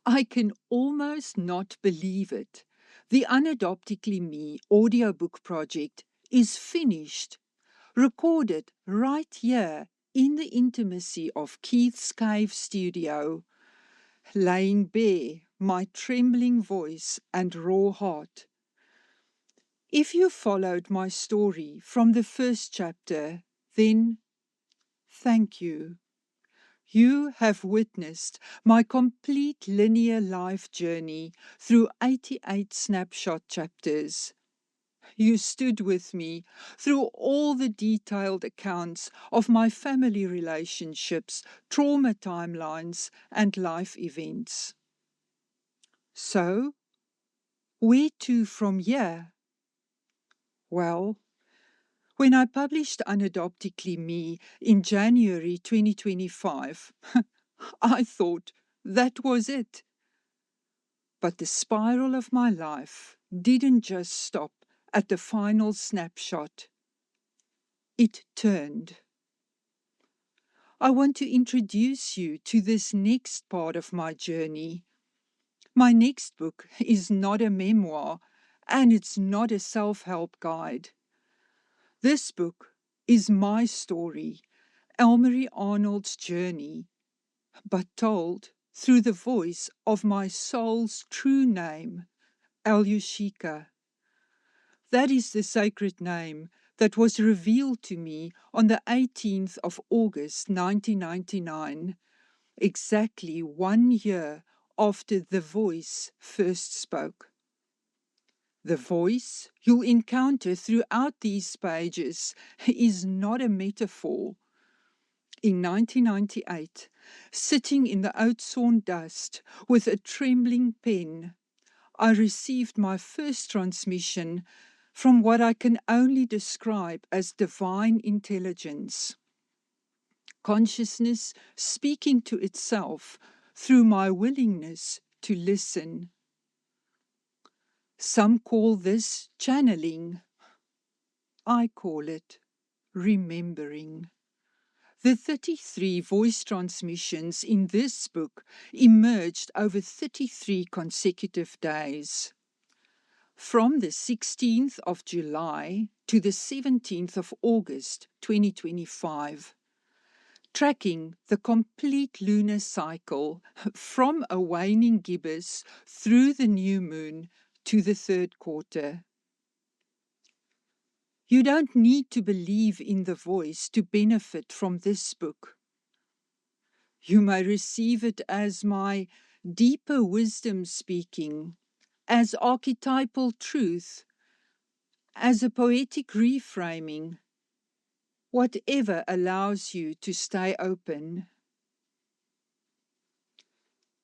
I can almost not believe it. The Unadoptically Me audiobook project is finished, recorded right here in the intimacy of Keith's cave studio, laying bare my trembling voice and raw heart. If you followed my story from the first chapter, then thank you. You have witnessed my complete linear life journey through 88 snapshot chapters. You stood with me through all the detailed accounts of my family relationships, trauma timelines, and life events. So, where to from here? Well, when I published Unadoptically Me in January 2025, I thought that was it. But the spiral of my life didn't just stop at the final snapshot. It turned. I want to introduce you to this next part of my journey. My next book is not a memoir, and it's not a self-help guide. This book is my story, Elmarie Arnold's journey, but told through the voice of my soul's true name, Alyosika. That is the sacred name that was revealed to me on the 18th of August 1999, exactly 1 year after the voice first spoke. The voice you'll encounter throughout these pages is not a metaphor. In 1998, sitting in the Oudtshoorn dust with a trembling pen, I received my first transmission from what I can only describe as divine intelligence. Consciousness speaking to itself through my willingness to listen. Some call this channeling. I call it remembering. The 33 voice transmissions in this book emerged over 33 consecutive days. From the 16th of July to the 17th of August 2025, tracking the complete lunar cycle from a waning gibbous through the new moon to the third quarter. You don't need to believe in the voice to benefit from this book. You may receive it as my deeper wisdom speaking, as archetypal truth, as a poetic reframing, whatever allows you to stay open.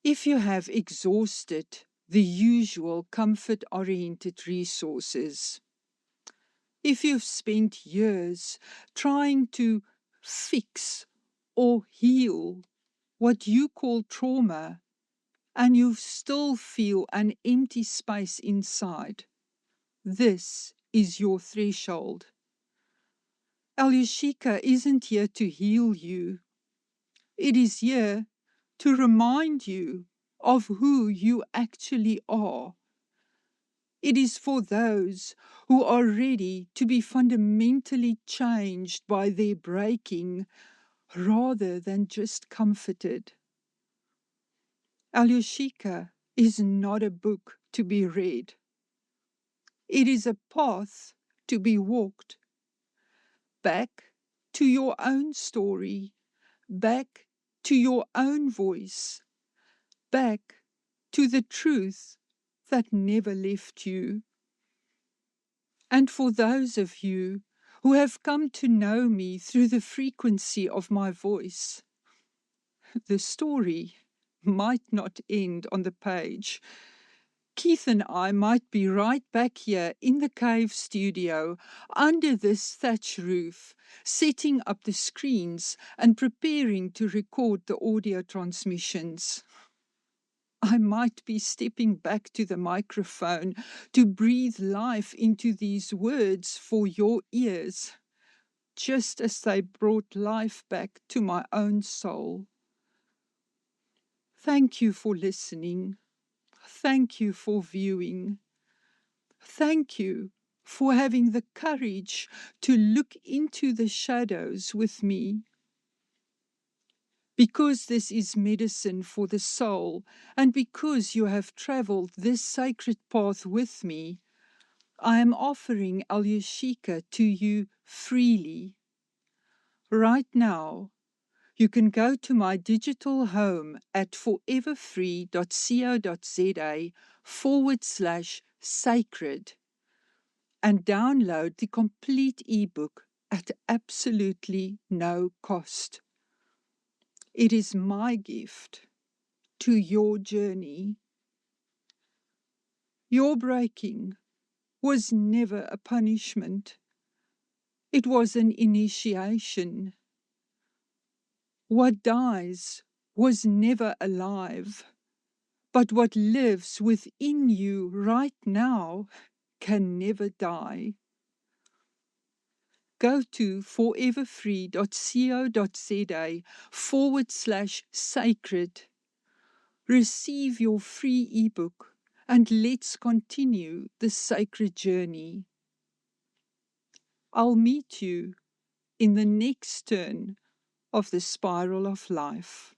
If you have exhausted the usual comfort-oriented resources, if you've spent years trying to fix or heal what you call trauma, and you still feel an empty space inside, this is your threshold. Alyosika isn't here to heal you. It is here to remind you of who you actually are. It is for those who are ready to be fundamentally changed by their breaking rather than just comforted. Alyosika is not a book to be read. It is a path to be walked. Back to your own story, back to your own voice, back to the truth that never left you. And for those of you who have come to know me through the frequency of my voice, the story might not end on the page. Keith and I might be right back here in the cave studio under this thatch roof, setting up the screens and preparing to record the audio transmissions. I might be stepping back to the microphone to breathe life into these words for your ears, just as they brought life back to my own soul. Thank you for listening. Thank you for viewing. Thank you for having the courage to look into the shadows with me. Because this is medicine for the soul, and because you have traveled this sacred path with me, I am offering Alyashika to you freely. Right now, you can go to my digital home at foreverfree.co.za/sacred and download the complete ebook at absolutely no cost. It is my gift to your journey. Your breaking was never a punishment. It was an initiation. What dies was never alive, but what lives within you right now can never die. Go to foreverfree.co.za/sacred. Receive your free ebook and let's continue the sacred journey. I'll meet you in the next turn of the spiral of life.